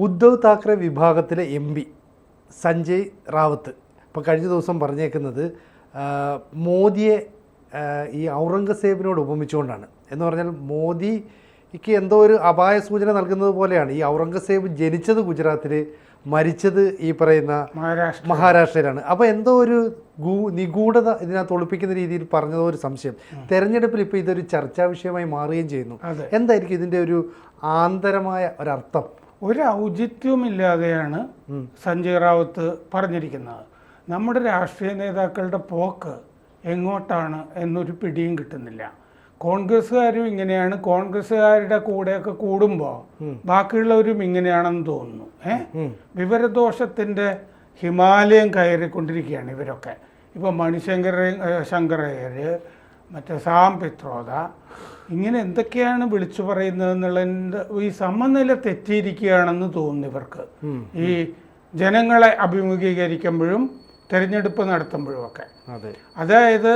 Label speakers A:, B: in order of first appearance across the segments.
A: ഉദ്ധവ് താക്കറെ വിഭാഗത്തിലെ MP സഞ്ജയ് റാവത്ത് ഇപ്പോൾ കഴിഞ്ഞ ദിവസം പറഞ്ഞേക്കുന്നത് മോദിയെ ഈ ഔറംഗസേബിനോട് ഉപമിച്ചുകൊണ്ടാണ്. എന്ന് പറഞ്ഞാൽ മോദിക്ക് എന്തോ ഒരു അപായ സൂചന നൽകുന്നത് പോലെയാണ്. ഈ ഔറംഗസേബ് ജനിച്ചത് ഗുജറാത്തിൽ, മരിച്ചത് ഈ പറയുന്ന മഹാരാഷ്ട്രയിലാണ്. അപ്പോൾ എന്തോ ഒരു നിഗൂഢത ഇതിനകത്ത് ഒളിപ്പിക്കുന്ന രീതിയിൽ പറഞ്ഞതോ ഒരു സംശയം. തെരഞ്ഞെടുപ്പിൽ ഇപ്പോൾ ഇതൊരു ചർച്ചാ വിഷയമായി മാറുകയും ചെയ്യുന്നു. എന്തായിരിക്കും ഇതിൻ്റെ ഒരു ആന്തരമായ ഒരർത്ഥം?
B: ഒരു ഔചിത്യവുമില്ലാതെയാണ് സഞ്ജയ് റാവത്ത് പറഞ്ഞിരിക്കുന്നത്. നമ്മുടെ രാഷ്ട്രീയ നേതാക്കളുടെ പോക്ക് എങ്ങോട്ടാണ് എന്നൊരു പിടിയും കിട്ടുന്നില്ല. കോൺഗ്രസ്സുകാരും ഇങ്ങനെയാണ്, കോൺഗ്രസ്സുകാരുടെ കൂടെയൊക്കെ കൂടുമ്പോൾ ബാക്കിയുള്ളവരും ഇങ്ങനെയാണെന്ന് തോന്നുന്നു. വിവരദോഷത്തിൻ്റെ ഹിമാലയം കയറിക്കൊണ്ടിരിക്കുകയാണ് ഇവരൊക്കെ. ഇപ്പോൾ ശങ്കരയ്യർ, മറ്റേ സാം പിത്രോദ, ഇങ്ങനെ എന്തൊക്കെയാണ് വിളിച്ചു പറയുന്നത് എന്നുള്ളതിൻ്റെ ഈ സമനില തെറ്റിയിരിക്കുകയാണെന്ന് തോന്നുന്നു ഇവർക്ക്. ഈ ജനങ്ങളെ അഭിമുഖീകരിക്കുമ്പോഴും തെരഞ്ഞെടുപ്പ് നടത്തുമ്പോഴുമൊക്കെ. അതായത്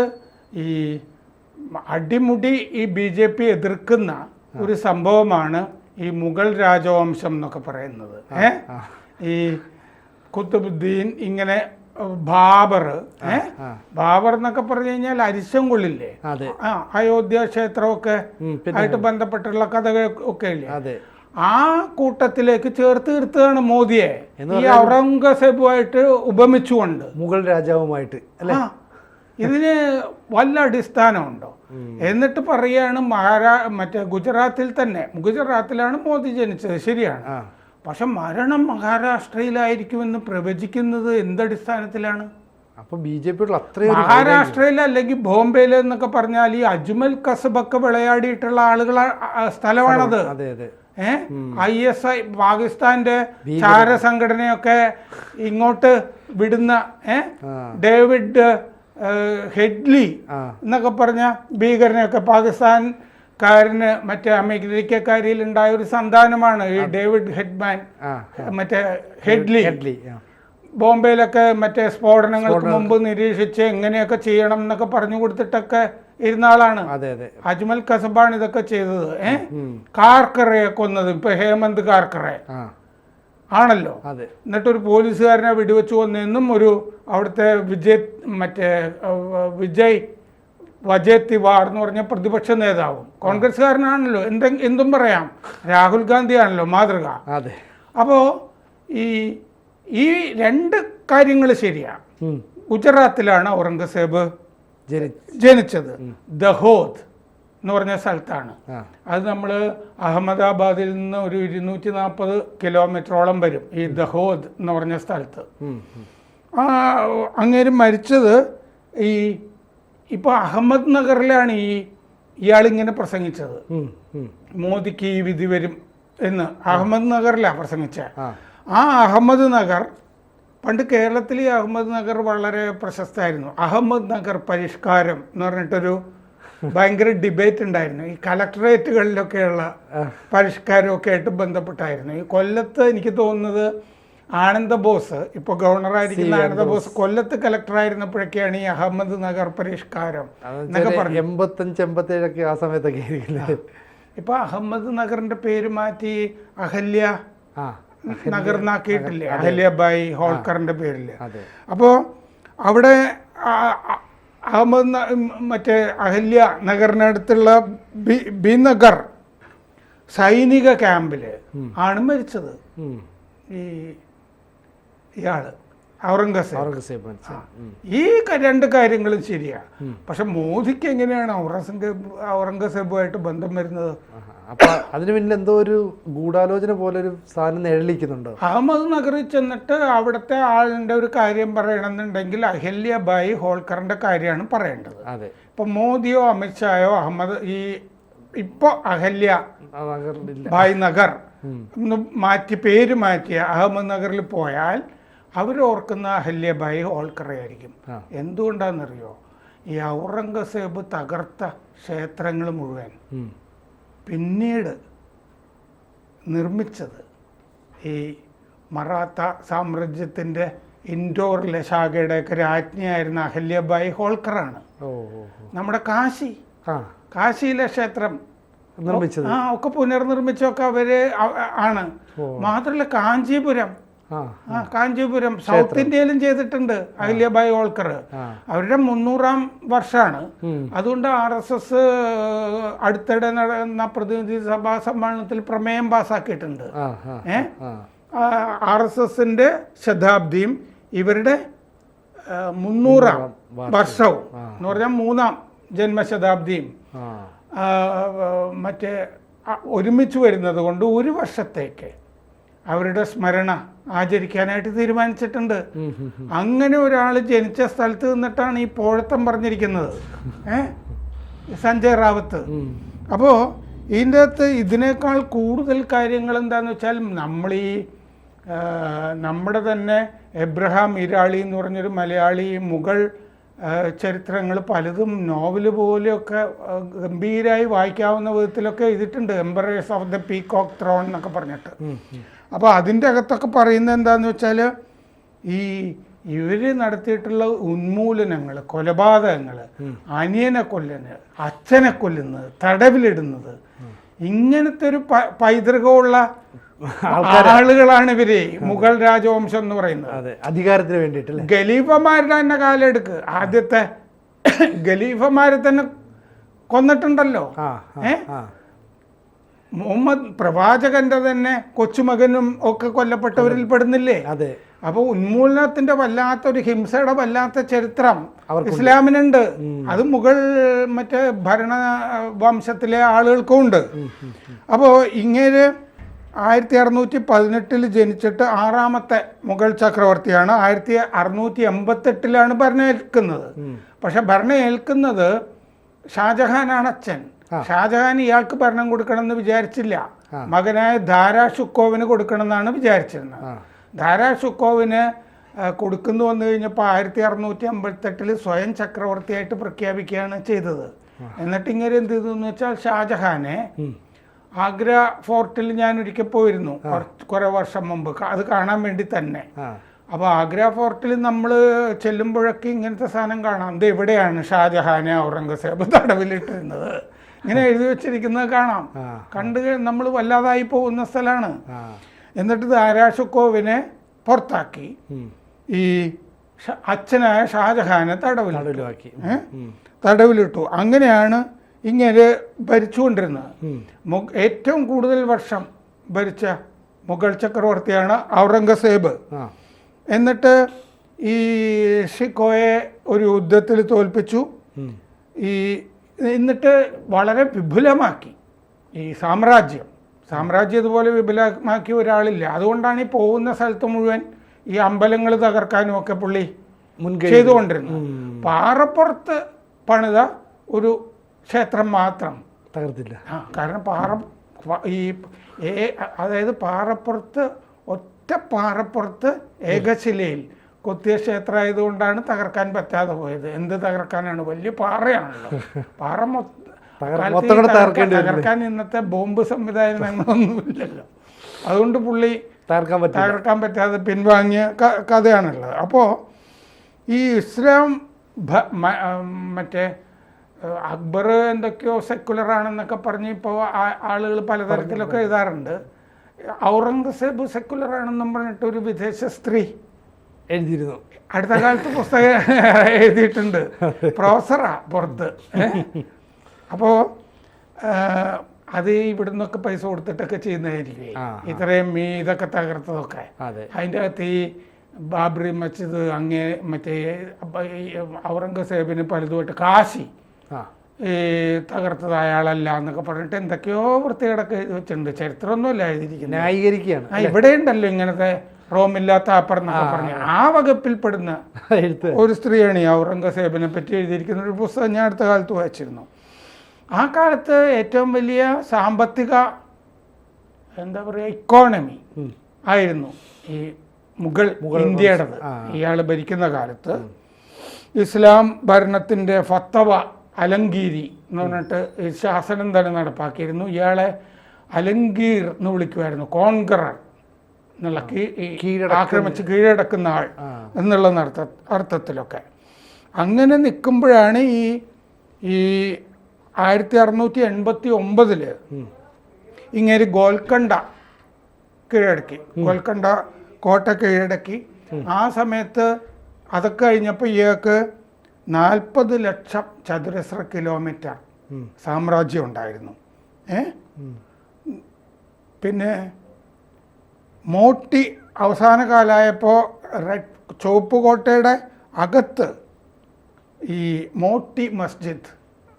B: ഈ അടിമുടി ഈ BJP എതിർക്കുന്ന ഒരു സംഭവമാണ് ഈ മുഗൾ രാജവംശം എന്നൊക്കെ പറയുന്നത്. ഈ കുത്തുബുദ്ദീൻ, ഇങ്ങനെ ബാബർ എന്നൊക്കെ പറഞ്ഞു കഴിഞ്ഞാൽ അരിശം കൊള്ളില്ലേ, അയോധ്യ ക്ഷേത്രമൊക്കെ ആയിട്ട് ബന്ധപ്പെട്ടുള്ള കഥകൾ ഒക്കെ ഇല്ലേ, ആ കൂട്ടത്തിലേക്ക് ചേർത്ത് നിർത്തുകയാണ് മോദിയെ ഈ ഔറംഗസേബുമായിട്ട് ഉപമിച്ചുകൊണ്ട്,
A: മുഗൾ രാജാവുമായിട്ട്.
B: ഇതിന് വല്ല അടിസ്ഥാനമുണ്ടോ? എന്നിട്ട് പറയാണ് മറ്റേ ഗുജറാത്തിലാണ് മോദി ജനിച്ചത്, ശരിയാണ്. പക്ഷെ മരണം മഹാരാഷ്ട്രയിലായിരിക്കുമെന്ന് പ്രവചിക്കുന്നത് എന്തടിസ്ഥാനത്തിലാണ്?
A: അപ്പൊ BJP
B: മഹാരാഷ്ട്രയിൽ അല്ലെങ്കിൽ ബോംബെയിൽ എന്നൊക്കെ പറഞ്ഞാൽ ഈ അജ്മൽ കസബൊക്കെ വിളയാടിയിട്ടുള്ള സ്ഥലമാണത്. ISI പാകിസ്ഥാന്റെ ചാരസംഘടനയൊക്കെ ഇങ്ങോട്ട് വിടുന്ന ഡേവിഡ് ഹെഡ്ലി എന്നൊക്കെ പറഞ്ഞ ഭീകരനെയൊക്കെ പാകിസ്ഥാൻകാരന് മറ്റേ അമേരിക്കക്കാരിൽ ഉണ്ടായ ഒരു സന്താനമാണ് ഈ ഡേവിഡ് മറ്റേ ഹെഡ്ലി. ബോംബെയിലൊക്കെ മറ്റേ സ്ഫോടനങ്ങൾക്ക് മുമ്പ് നിരീക്ഷിച്ച് എങ്ങനെയൊക്കെ ചെയ്യണം എന്നൊക്കെ പറഞ്ഞു കൊടുത്തിട്ടൊക്കെ ഇരുന്ന ആളാണ്. അജ്മൽ കസബാണ് ഇതൊക്കെ ചെയ്തത്. കാർക്കറയെ കൊന്നത് ഇപ്പൊ ഹേമന്ത് കാർക്കറെ ആണല്ലോ. എന്നിട്ടൊരു പോലീസുകാരനെ വെടിവെച്ച് കൊന്നെന്നും ഒരു അവിടുത്തെ വജയ് തിവാർ എന്ന് പറഞ്ഞ പ്രതിപക്ഷ നേതാവും കോൺഗ്രസ്സുകാരനാണല്ലോ. എന്തും പറയാം, രാഹുൽ ഗാന്ധി ആണല്ലോ മാതൃക. അപ്പോൾ ഈ രണ്ട് കാര്യങ്ങൾ ശരിയാണ്. ഗുജറാത്തിലാണ് ഔറംഗസേബ് ജനിച്ചത്. ദഹോദ് എന്ന് പറഞ്ഞ സ്ഥലത്താണ്. അത് നമ്മൾ അഹമ്മദാബാദിൽ നിന്ന് ഒരു 240 കിലോമീറ്ററോളം വരും ഈ ദഹോദ് എന്ന് പറഞ്ഞ സ്ഥലത്ത്. അങ്ങേര് മരിച്ചത് ഇപ്പോൾ അഹമ്മദ് നഗറിലാണ് ഇയാളിങ്ങനെ പ്രസംഗിച്ചത്. മോദിക്ക് ഈ വിധി വരും എന്ന് അഹമ്മദ് നഗറിലാണ് പ്രസംഗിച്ചത്. ആ അഹമ്മദ് നഗർ പണ്ട് കേരളത്തിൽ ഈ അഹമ്മദ് നഗർ വളരെ പ്രശസ്തമായിരുന്നു. അഹമ്മദ് നഗർ പരിഷ്കാരം എന്ന് പറഞ്ഞിട്ടൊരു ഭയങ്കര ഡിബേറ്റ് ഉണ്ടായിരുന്നു. ഈ കളക്ടറേറ്റുകളിലൊക്കെയുള്ള പരിഷ്കാരമൊക്കെ ആയിട്ട് ബന്ധപ്പെട്ടായിരുന്നു. ഈ കൊല്ലത്ത് എനിക്ക് തോന്നുന്നത് ആനന്ദ ബോസ്, ഇപ്പോൾ ഗവർണറായിരിക്കുന്ന ആനന്ദ ബോസ് കൊല്ലത്ത് കളക്ടറായിരുന്നപ്പോഴൊക്കെയാണ് ഈ അഹമ്മദ് നഗർ പരിഷ്കാരം എന്നൊക്കെ പറഞ്ഞു.
A: 85-87 ആ സമയത്തൊക്കെ.
B: ഇപ്പൊ അഹമ്മദ് നഗറിന്റെ പേര് മാറ്റി അഹല്യ നഗർ എന്നാക്കിയിട്ടില്ലേ, അഹല്യബായി ഹോൾക്കറിന്റെ പേരില്. അപ്പോൾ അവിടെ മറ്റേ അഹല്യ നഗറിനടുത്തുള്ള ബിനഗർ സൈനിക ക്യാമ്പിൽ ആണ് മരിച്ചത് ഇയാള് ഔറംഗസേബ്. ഈ രണ്ട് കാര്യങ്ങളും ശരിയാ. പക്ഷെ മോദിക്ക് എങ്ങനെയാണ് ഔറംഗസേബുമായിട്ട് ബന്ധം വരുന്നത്?
A: അപ്പൊ അതിന് പിന്നിൽ എന്തോ ഒരു ഗൂഢാലോചന പോലെ ഒരു സാധനം നിഴലിക്കുന്നുണ്ടോ?
B: അഹമ്മദ് നഗറിൽ ചെന്നിട്ട് അവിടുത്തെ ആളിന്റെ ഒരു കാര്യം പറയണമെന്നുണ്ടെങ്കിൽ അഹല്യബായി ഹോൾക്കറിന്റെ കാര്യമാണ് പറയേണ്ടത്. ഇപ്പൊ മോദിയോ അമിത്ഷായോ ഇപ്പൊ അഹല്യ ബായ് നഗർ പേര് മാറ്റിയ അഹമ്മദ് നഗറിൽ പോയാൽ അവരോർക്കുന്ന അഹല്യബായി ഹോൾക്കറെ ആയിരിക്കും. എന്തുകൊണ്ടാണെന്നറിയോ? ഈ ഔറംഗസേബ് തകർത്ത ക്ഷേത്രങ്ങൾ മുഴുവൻ പിന്നീട് നിർമ്മിച്ചത് ഈ മറാത്ത സാമ്രാജ്യത്തിൻ്റെ ഇൻഡോറിലെ ശാഖയുടെയൊക്കെ രാജ്ഞിയായിരുന്ന അഹല്യബായി ഹോൾക്കറാണ്. നമ്മുടെ കാശിയിലെ ക്ഷേത്രം
A: നിർമ്മിച്ചത്.
B: ഒക്കെ പുനർനിർമ്മിച്ചൊക്കെ അവര് ആണ്. മാത്രമല്ല കാഞ്ചീപുരം സൗത്ത് ഇന്ത്യയിലും ചെയ്തിട്ടുണ്ട് അഹില്യബായി ഹോൾക്കർ. അവരുടെ 300-ാം വർഷമാണ്. അതുകൊണ്ട് RSS അടുത്തിടെ നടന്ന പ്രതിനിധി സഭാ സമ്മേളനത്തിൽ പ്രമേയം പാസ്സാക്കിയിട്ടുണ്ട്. RSSന്റെ ശതാബ്ദിയും ഇവരുടെ 300-ാം വർഷവും എന്ന് പറഞ്ഞാൽ 3-ാം ജന്മശതാബ്ദിയും മറ്റേ ഒരുമിച്ച് വരുന്നത് കൊണ്ട് ഒരു വർഷത്തേക്ക് അവരുടെ സ്മരണ ആചരിക്കാനായിട്ട് തീരുമാനിച്ചിട്ടുണ്ട്. അങ്ങനെ ഒരാൾ ജനിച്ച സ്ഥലത്ത് നിന്നിട്ടാണ് ഈ പോഴത്തം പറഞ്ഞിരിക്കുന്നത്, സഞ്ജയ് റാവത്ത്. അപ്പോൾ ഇതിൻ്റെ അകത്ത് ഇതിനേക്കാൾ കൂടുതൽ കാര്യങ്ങൾ എന്താണെന്ന് വെച്ചാൽ നമ്മുടെ തന്നെ എബ്രഹാം ഇരാളി എന്ന് പറഞ്ഞൊരു മലയാളി മുഗൾ ചരിത്രങ്ങൾ പലതും നോവൽ പോലെയൊക്കെ ഗംഭീരമായി വായിക്കാവുന്ന വിധത്തിലൊക്കെ എഴുതിയിട്ടുണ്ട്. Embers of the peacock throne എന്നൊക്കെ പറഞ്ഞിട്ട്. അപ്പോൾ അതിൻ്റെ അകത്തൊക്കെ പറയുന്നത് എന്താണെന്ന് വെച്ചാൽ ഇവർ നടത്തിയിട്ടുള്ള ഉന്മൂലനങ്ങൾ, കൊലപാതകങ്ങൾ, അനിയനെ കൊല്ലുന്നത്, അച്ഛനെ കൊല്ലുന്നത്, തടവിലിടുന്നത്, ഇങ്ങനത്തെ ഒരു പൈതൃകമുള്ള ആളുകളാണ് ഇവര് മുഗൾ രാജവംശം എന്ന് പറയുന്നത്.
A: അധികാരത്തിന് വേണ്ടിയിട്ട്
B: ഖലീഫമാരുടെ തന്നെ കാലെടുക്ക്. ആദ്യത്തെ ഖലീഫമാരെ തന്നെ കൊന്നിട്ടുണ്ടല്ലോ. മുഹമ്മദ് പ്രവാചകന്റെ തന്നെ കൊച്ചുമകനും ഒക്കെ കൊല്ലപ്പെട്ടവരിൽ പെടുന്നില്ലേ? അപ്പോൾ ഉന്മൂലനത്തിന്റെ വല്ലാത്തൊരു ഹിംസയുടെ വല്ലാത്ത ചരിത്രം ഇസ്ലാമിനുണ്ട്. അത് മുഗൾ മറ്റേ ഭരണ വംശത്തിലെ ആളുകൾക്കും ഉണ്ട്. അപ്പോൾ ഇങ്ങനെ 1618 ജനിച്ചിട്ട് 6ാമത്തെ മുഗൾ ചക്രവർത്തിയാണ്. 1688 ഭരണം ഏൽക്കുന്നത്. പക്ഷെ ഭരണം ഏൽക്കുന്നത് ഷാജഹാനാണ് അച്ഛൻ. ഷാജഹാൻ ഇയാൾക്ക് ഭരണം കൊടുക്കണം എന്ന് വിചാരിച്ചില്ല. മകനായ ദാരാ ഷുക്കോവിന് കൊടുക്കണം എന്നാണ് വിചാരിച്ചിരുന്നത്. ദാരാ ഷുക്കോവിന് കൊടുക്കുന്നു വന്നു കഴിഞ്ഞപ്പോൾ 1658 സ്വയം ചക്രവർത്തിയായിട്ട് പ്രഖ്യാപിക്കുകയാണ് ചെയ്തത്. എന്നിട്ട് ഇങ്ങനെ എന്ത് ചെയ്തു എന്ന് വെച്ചാൽ ഷാജഹാനെ ആഗ്ര ഫോർട്ടിൽ ഞാൻ ഒരിക്കൽ പോയിരുന്നു കുറേ വർഷം മുമ്പ്, അത് കാണാൻ വേണ്ടി തന്നെ. അപ്പോൾ ആഗ്ര ഫോർട്ടിൽ നമ്മൾ ചെല്ലുമ്പോഴൊക്കെ ഇങ്ങനത്തെ സാധനം കാണാം. ഇത് എവിടെയാണ് ഷാജഹാനെ ഔറംഗസേബ് തടവിലിട്ടിരുന്നത് ഇങ്ങനെ എഴുതി വെച്ചിരിക്കുന്നത് കാണാം. കണ്ട് നമ്മൾ വല്ലാതായി പോകുന്ന സ്ഥലമാണ്. എന്നിട്ട് ദാരാ ഷുക്കോവിനെ പുറത്താക്കി ഈ അച്ഛനായ ഷാജഹാനെ തടവിലിട്ടു. അങ്ങനെയാണ് ഇങ്ങനെ ഭരിച്ചുകൊണ്ടിരുന്നത്. ഏറ്റവും കൂടുതൽ വർഷം ഭരിച്ച മുഗൾ ചക്രവർത്തിയാണ് ഔറംഗസേബ്. എന്നിട്ട് ഈ ഷിക്കോയെ ഒരു യുദ്ധത്തിൽ തോൽപ്പിച്ചു. എന്നിട്ട് വളരെ വിപുലമാക്കി ഈ സാമ്രാജ്യം ഇതുപോലെ വിപുലമാക്കിയ ഒരാളില്ല. അതുകൊണ്ടാണ് ഈ പോകുന്ന സ്ഥലത്ത് മുഴുവൻ ഈ അമ്പലങ്ങൾ തകർക്കാനും ഒക്കെ പുള്ളി ചെയ്തുകൊണ്ടിരുന്നത്. പാറപ്പുറത്ത് പണിത ഒരു ക്ഷേത്രം മാത്രം
A: തകർത്തില്ല.
B: കാരണം അതായത് പാറപ്പുറത്ത് പാറപ്പുറത്ത് ഏകശിലയിൽ കൊത്തിയ ക്ഷേത്രം ആയതുകൊണ്ടാണ് തകർക്കാൻ പറ്റാതെ പോയത്. എന്ത് തകർക്കാനാണ്? വലിയ പാറയാണല്ലോ. പാറ തകർക്കാൻ ഇന്നത്തെ ബോംബ് സംവിധാനങ്ങളൊന്നുമില്ലല്ലോ. അതുകൊണ്ട് പുള്ളി തകർക്കാൻ പറ്റാതെ പിൻവാങ്ങിയ കഥയാണുള്ളത്. അപ്പോൾ ഈ ഇസ്ലാം മറ്റേ അക്ബർ എന്തൊക്കെയോ സെക്കുലറാണെന്നൊക്കെ പറഞ്ഞ് ഇപ്പോൾ ആളുകൾ പലതരത്തിലൊക്കെ എഴുതാറുണ്ട്. ഔറംഗസേബ് സെക്കുലറാണെന്നും പറഞ്ഞിട്ട് ഒരു വിദേശ സ്ത്രീ
A: എഴുതിയിരുന്നു.
B: അടുത്ത കാലത്ത് പുസ്തകം എഴുതിയിട്ടുണ്ട്. പ്രൊഫസറാ പുറത്ത്. അപ്പോൾ അത് ഇവിടുന്നൊക്കെ പൈസ കൊടുത്തിട്ടൊക്കെ ചെയ്യുന്നതായിരിക്കും ഇത്രയും ഇതൊക്കെ തകർത്തതൊക്കെ. അതിൻ്റെ അകത്ത് ഈ ബാബറി മസ്ജിദ് മറ്റേ ഔറംഗസേബിന് പലതുമായിട്ട് കാശി തകർത്തത് അയാളല്ല എന്നൊക്കെ പറഞ്ഞിട്ട് എന്തൊക്കെയോ വൃത്തികേടൊക്കെ വെച്ചിട്ടുണ്ട്. ചരിത്രമൊന്നുമല്ല എഴുതിയിരിക്കുന്നത്,
A: ന്യായീകരിക്കുകയാണ്.
B: ഇവിടെ ഉണ്ടല്ലോ ഇങ്ങനത്തെ റോമില്ലാത്ത അപ്പറന്നൊക്കെ പറഞ്ഞ് ആ വകുപ്പിൽപ്പെടുന്ന ഒരു സ്ത്രീയാണ് ഈ ഔറംഗസേബിനെ പറ്റി എഴുതിയിരിക്കുന്ന ഒരു പുസ്തകം ഞാൻ അടുത്ത കാലത്ത് വായിച്ചിരുന്നു. ആ കാലത്ത് ഏറ്റവും വലിയ സാമ്പത്തിക എന്താ പറയുക ഇക്കോണമി ആയിരുന്നു ഈ മുഗൾ ഇന്ത്യയുടേത്. ഇയാൾ ഭരിക്കുന്ന കാലത്ത് ഇസ്ലാം ഭരണത്തിൻ്റെ ഫത്തവ അലംഗീരി എന്ന് പറഞ്ഞിട്ട് ഈ ശാസനം തന്നെ നടപ്പാക്കിയിരുന്നു. ഇയാളെ അലംഗീർ എന്ന് വിളിക്കുമായിരുന്നു, കോൺഗറർ എന്നുള്ള ആക്രമിച്ച് കീഴടക്കുന്ന ആൾ എന്നുള്ള അർത്ഥത്തിലൊക്കെ. അങ്ങനെ നിൽക്കുമ്പോഴാണ് ഈ 1689 ഇങ്ങനെ ഗോൽക്കണ്ട കീഴടക്കി. ഗോൽക്കണ്ട കോട്ട കീഴടക്കി. ആ സമയത്ത് അതൊക്കെ കഴിഞ്ഞപ്പോൾ ഇയാൾക്ക് 40 ലക്ഷം ചതുരശ്ര കിലോമീറ്റർ സാമ്രാജ്യം ഉണ്ടായിരുന്നു. പിന്നെ മോട്ടി അവസാന കാലമായപ്പോൾ ചുവപ്പ് കോട്ടയുടെ അകത്ത് ഈ മോട്ടി മസ്ജിദ്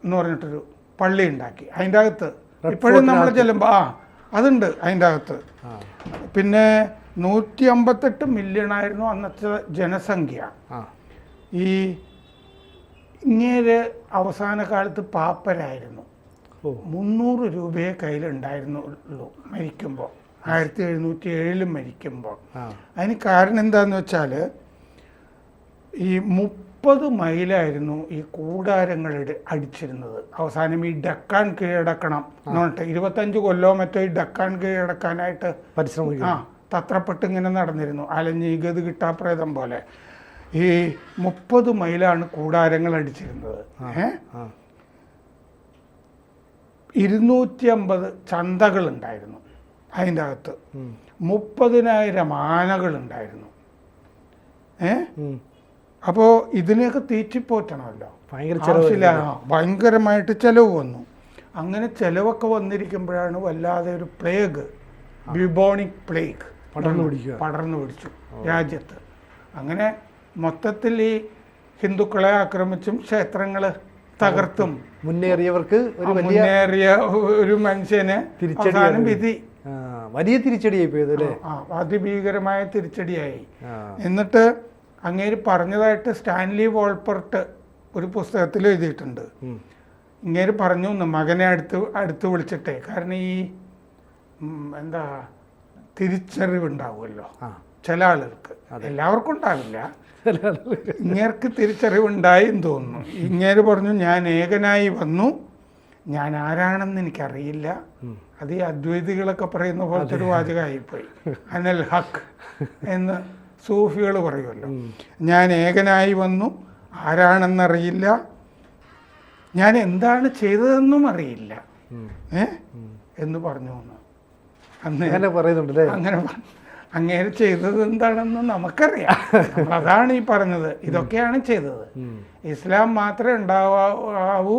B: എന്ന് പറഞ്ഞിട്ടൊരു പള്ളി ഉണ്ടാക്കി. അതിൻ്റെ അകത്ത് ഇപ്പോഴും നമ്മൾ ചെല്ലുമ്പോൾ അതുണ്ട് അതിൻ്റെ അകത്ത്. പിന്നെ 158 മില്യണായിരുന്നു അന്നത്തെ ജനസംഖ്യ. ഈ ഇങ്ങേര് അവസാന കാലത്ത് പാപ്പരായിരുന്നു. 300 രൂപയെ കയ്യിലുണ്ടായിരുന്നുള്ളൂ മരിക്കുമ്പോൾ, 1707 മരിക്കുമ്പോൾ. അതിന് കാരണം എന്താണെന്ന് വെച്ചാൽ ഈ 30 മൈലായിരുന്നു ഈ കൂടാരങ്ങൾ അടിച്ചിരുന്നത്. അവസാനം ഈ ഡക്കാൻ കീഴടക്കണം എന്ന് പറഞ്ഞിട്ട് 25 കൊല്ലമോ മറ്റോ ഈ ഡക്കാൻ കീഴടക്കാനായിട്ട് തത്രപ്പെട്ട് ഇങ്ങനെ നടന്നിരുന്നു. അലഞ്ഞ് ഗത് കിട്ടാപ്രേതം പോലെ. ഈ 30 മൈലാണ് കൂടാരങ്ങൾ അടിച്ചിരുന്നത്. 250 ചന്തകളുണ്ടായിരുന്നു അതിൻ്റെ അകത്ത്. 30,000 ആനകളുണ്ടായിരുന്നു. അപ്പോൾ ഇതിനെയൊക്കെ തീറ്റിപ്പോറ്റണമല്ലോ, ഭയങ്കരമായിട്ട് ചിലവ് വന്നു. അങ്ങനെ ചിലവൊക്കെ വന്നിരിക്കുമ്പോഴാണ് വല്ലാതെ ഒരു പ്ലേഗ്, ബ്യൂബോണിക് പ്ലേഗ് പടർന്നു പിടിച്ചു രാജ്യത്ത്. അങ്ങനെ മൊത്തത്തിൽ ഈ ഹിന്ദുക്കളെ ആക്രമിച്ചും ക്ഷേത്രങ്ങൾ തകർത്തും
A: മുന്നേറിയവർക്ക്
B: മുന്നേറിയ ഒരു മനുഷ്യനെ അവസാനം വിധി
A: വലിയ തിരിച്ചടിയായി പോയത് അല്ലേ?
B: അതിഭീകരമായ തിരിച്ചടിയായി. എന്നിട്ട് അങ്ങേര് പറഞ്ഞതായിട്ട് സ്റ്റാൻലി വോൾപ്പർട്ട് ഒരു പുസ്തകത്തിൽ എഴുതിയിട്ടുണ്ട്. ഇങ്ങേര് പറഞ്ഞു മകനെ അടുത്ത് വിളിച്ചിട്ടേ, കാരണം ഈ എന്താ തിരിച്ചറിവുണ്ടാവുമല്ലോ ചില ആളുകൾക്ക്, എല്ലാവർക്കും ഉണ്ടാവില്ല. ഇങ്ങേർക്ക് തിരിച്ചറിവുണ്ടായി എന്ന് തോന്നുന്നു. ഇങ്ങേര് പറഞ്ഞു ഞാൻ ഏകനായി വന്നു, ഞാൻ ആരാണെന്ന് എനിക്കറിയില്ല. അത് ഈ അദ്വൈതികളൊക്കെ പറയുന്ന പോലത്തെ ഒരു വാചകമായിപ്പോയി. അനൽ ഹക്ക് എന്ന് സൂഫികൾ പറയുമല്ലോ. ഞാൻ ഏകനായി വന്നു, ആരാണെന്നറിയില്ല, ഞാൻ എന്താണ് ചെയ്തതെന്നും അറിയില്ല എന്ന് പറഞ്ഞു.
A: അങ്ങനെ പറയുന്നുണ്ടല്ലേ?
B: അങ്ങനെ അങ്ങേര് ചെയ്തത് എന്താണെന്ന് നമുക്കറിയാം. അതാണ് ഈ പറഞ്ഞത്. ഇതൊക്കെയാണ് ചെയ്തത്. ഇസ്ലാം മാത്രമേ ഉണ്ടാവൂ,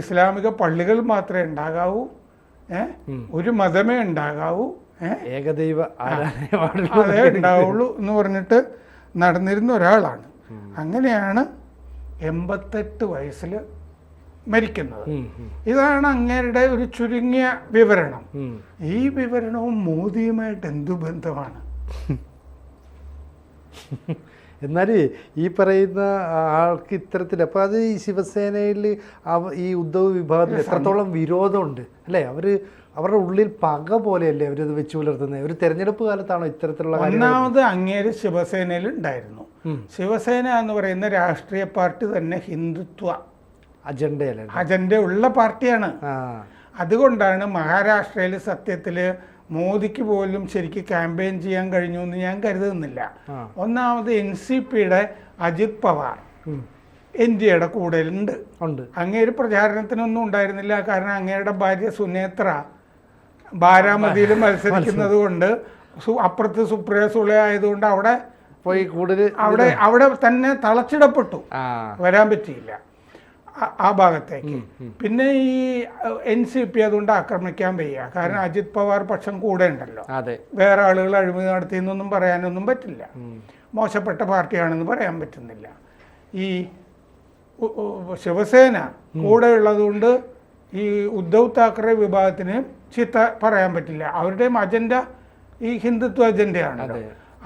B: ഇസ്ലാമിക പള്ളികൾ മാത്രമേ ഉണ്ടാകാവൂ, ഒരു മതമേ ഉണ്ടാകാവൂ,
A: ഏകദൈവ
B: അതേ ഉണ്ടാവുള്ളൂ എന്ന് പറഞ്ഞിട്ട് നടന്നിരുന്ന ഒരാളാണ്. അങ്ങനെയാണ് 88 വയസ്സിൽ മരിക്കുന്നത്. ഇതാണ് അങ്ങേരുടെ ഒരു ചുരുങ്ങിയ വിവരണം. ഈ വിവരണവും മോദിയുമായിട്ട് എന്തു ബന്ധമാണ്?
A: എന്നാൽ ഈ പറയുന്ന ആൾക്ക് ഇത്തരത്തിൽ, അപ്പോൾ അത് ഈ ശിവസേനയിൽ ഈ ഉദ്ധവ് വിഭാഗത്തിൽ എത്രത്തോളം വിരോധമുണ്ട് അല്ലേ? അവരുടെ ഉള്ളിൽ പക പോലെയല്ലേ അവരത് വെച്ച് പുലർത്തുന്നത്? ഒരു തെരഞ്ഞെടുപ്പ് കാലത്താണോ ഇത്തരത്തിലുള്ള?
B: ഒന്നാമത് അങ്ങേര് ശിവസേനയിൽ ഉണ്ടായിരുന്നു. ശിവസേന എന്ന് പറയുന്ന രാഷ്ട്രീയ പാർട്ടി തന്നെ ഹിന്ദുത്വ അജണ്ട ഉള്ള പാർട്ടിയാണ്. അതുകൊണ്ടാണ് മഹാരാഷ്ട്രയിൽ സത്യത്തിൽ മോദിക്ക് പോലും ശരിക്കും ക്യാമ്പയിൻ ചെയ്യാൻ കഴിഞ്ഞു എന്ന് ഞാൻ കരുതുന്നില്ല. ഒന്നാമത് NCPയുടെ അജിത് പവാർ NDAയുടെ കൂടുതലുണ്ട്. അങ്ങേര് പ്രചാരണത്തിനൊന്നും ഉണ്ടായിരുന്നില്ല. കാരണം അങ്ങേരുടെ ഭാര്യ സുനേത്ര ബാരാമതിയിൽ മത്സരിക്കുന്നത് കൊണ്ട്, അപ്പുറത്ത് സുപ്രിയ സുളെ ആയതുകൊണ്ട് അവിടെ
A: പോയി കൂടുതൽ
B: അവിടെ തന്നെ തളച്ചിടപ്പെട്ടു, വരാൻ പറ്റിയില്ല ആ ഭാഗത്തേക്ക്. പിന്നെ ഈ NCP അതുകൊണ്ട് ആക്രമിക്കാൻ വയ്യ. കാരണം അജിത് പവാർ പക്ഷം കൂടെ ഉണ്ടല്ലോ. വേറെ ആളുകൾ അഴിമതി നടത്തിയെന്നൊന്നും പറയാനൊന്നും പറ്റില്ല. മോശപ്പെട്ട പാർട്ടിയാണെന്ന് പറയാൻ പറ്റുന്നില്ല. ഈ ശിവസേന കൂടെ ഉള്ളതുകൊണ്ട് ഈ ഉദ്ധവ് താക്കറെ വിഭാഗത്തിന് ചീത്ത പറയാൻ പറ്റില്ല. അവരുടെയും അജണ്ട ഈ ഹിന്ദുത്വ അജണ്ടയാണല്ലോ.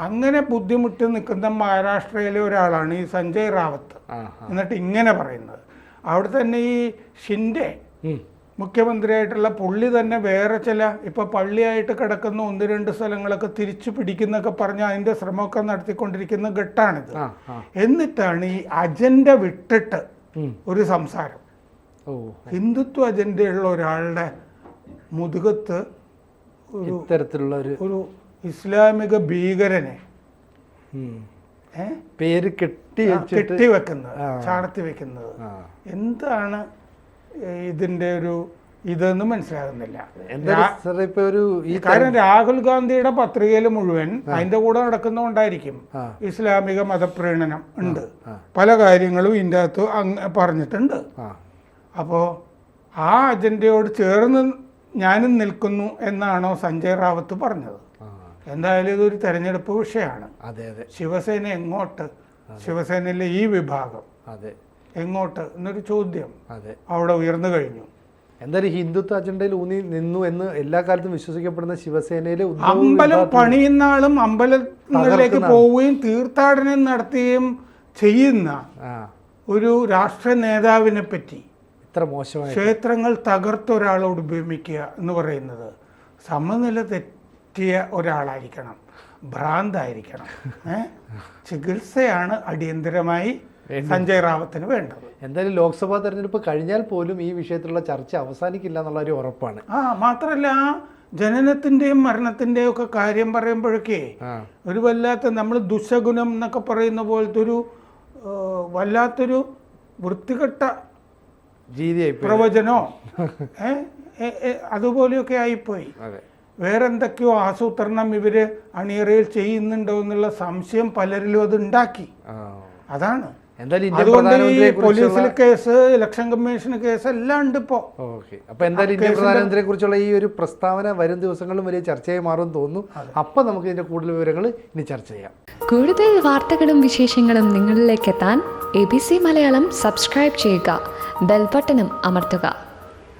B: അങ്ങനെ ബുദ്ധിമുട്ടി നിൽക്കുന്ന മഹാരാഷ്ട്രയിലെ ഒരാളാണ് ഈ സഞ്ജയ് റാവത്ത്. എന്നിട്ട് ഇങ്ങനെ പറയുന്നത്, അവിടെ തന്നെ ഈ ഷിൻഡെ മുഖ്യമന്ത്രിയായിട്ടുള്ള പുള്ളി തന്നെ വേറെ ചില ഇപ്പോൾ പള്ളിയായിട്ട് കിടക്കുന്ന 1-2 സ്ഥലങ്ങളൊക്കെ തിരിച്ചു പിടിക്കുന്നൊക്കെ പറഞ്ഞ് അതിൻ്റെ ശ്രമമൊക്കെ നടത്തിക്കൊണ്ടിരിക്കുന്ന ഘട്ടമാണിത്. എന്നിട്ടാണ് ഈ അജണ്ട വിട്ടിട്ട് ഒരു സംസാരം. ഹിന്ദുത്വ അജണ്ടയുള്ള ഒരാളുടെ മുതുകത്ത് ഒരു ഇസ്ലാമിക ഭീകരനെ പേര് കെട്ടിവെക്കുന്നത്, ചാടത്തി വെക്കുന്നത്. എന്താണ് ഇതിൻ്റെ ഒരു ഇതെന്ന് മനസ്സിലാകുന്നില്ല.
A: എന്താ സാർ ഇപ്പൊ ഒരു ഈ
B: കാരണം രാഹുൽ ഗാന്ധിയുടെ പത്രികയിൽ മുഴുവൻ അതിൻ്റെ കൂടെ നടക്കുന്നതുകൊണ്ടായിരിക്കും ഇസ്ലാമിക മതപ്രീണനം ഉണ്ട്, പല കാര്യങ്ങളും ഇതിൻ്റെ അകത്ത് പറഞ്ഞിട്ടുണ്ട്. അപ്പോൾ ആ അജണ്ടയോട് ചേർന്ന് ഞാനും നിൽക്കുന്നു എന്നാണോ സഞ്ജയ് റാവത്ത് പറഞ്ഞത്? എന്തായാലും ഇതൊരു തെരഞ്ഞെടുപ്പ് വിഷയമാണ്.
A: അതെ അതെ.
B: ശിവസേന എങ്ങോട്ട്, ശിവസേനയിലെ ഈ വിഭാഗം
A: അതെ എങ്ങോട്ട്
B: എന്നൊരു ചോദ്യം
A: അതെ
B: അവിടെ ഉയർന്നു കഴിഞ്ഞു.
A: എന്തായാലും ഹിന്ദുത്വ അജണ്ടയിൽ ഊന്നി നിന്നു എന്ന് എല്ലാ കാലത്തും വിശ്വസിക്കപ്പെടുന്ന ശിവസേനയിലെ
B: അമ്പലം പണിയുന്ന ആളും അമ്പലങ്ങളിലേക്ക് പോവുകയും തീർത്ഥാടനം നടത്തുകയും ചെയ്യുന്ന ഒരു രാഷ്ട്രീയ നേതാവിനെ പറ്റി
A: ഇത്ര മോശമായ
B: ക്ഷേത്രങ്ങൾ തകർത്ത ഒരാളോട് ഉപമിക്കുക എന്ന് പറയുന്നത് സമനില തെറ്റിയ ഒരാളായിരിക്കണം, ഭ്രാന്തായിരിക്കണം. ചികിത്സയാണ് അടിയന്തരമായി സഞ്ജയ് റാവത്തിന് വേണ്ടത്.
A: എന്തായാലും ലോക്സഭാ തെരഞ്ഞെടുപ്പ് കഴിഞ്ഞാൽ പോലും ഈ വിഷയത്തിലുള്ള ചർച്ച അവസാനിക്കില്ല എന്നുള്ള ഒരു ഉറപ്പാണ്.
B: മാത്രമല്ല ജനനത്തിന്റെയും മരണത്തിന്റെയും ഒക്കെ കാര്യം പറയുമ്പോഴൊക്കെ ഒരു വല്ലാത്ത, നമ്മൾ ദുശകുനം എന്നൊക്കെ പറയുന്ന പോലത്തെ ഒരു വല്ലാത്തൊരു വൃത്തികെട്ട
A: രീതിയായി
B: പ്രവചനോ അതുപോലെയൊക്കെ ആയിപ്പോയി. വേറെന്തൊക്കെയോ ആസൂത്രണം ഇവര് അണിയറയിൽ ചെയ്യുന്നുണ്ടോ എന്നുള്ള സംശയം പലരിലും അത് ഉണ്ടാക്കി. അതാണ്. അതുകൊണ്ട് ഈ പോലീസിൽ കേസ്, ഇലക്ഷൻ കമ്മീഷന് കേസ് എല്ലാം ഉണ്ട് ഇപ്പോ.
A: അപ്പൊ എന്തായാലും ഇന്ത്യൻ പ്രധാനമന്ത്രിയെ കുറിച്ചുള്ള ഈ ഒരു പ്രസ്താവന വരും ദിവസങ്ങളിലും വലിയ ചർച്ചയായി മാറും തോന്നുന്നു. അപ്പൊ നമുക്ക് ഇതിന്റെ കൂടുതൽ വിവരങ്ങൾ ഇനി ചർച്ച ചെയ്യാം.
C: കൂടുതൽ വാർത്തകളും വിശേഷങ്ങളും നിങ്ങളിലേക്ക് എത്താൻ ABC മലയാളം സബ്സ്ക്രൈബ് ചെയ്യുക, ബെൽ ബട്ടണും അമർത്തുക.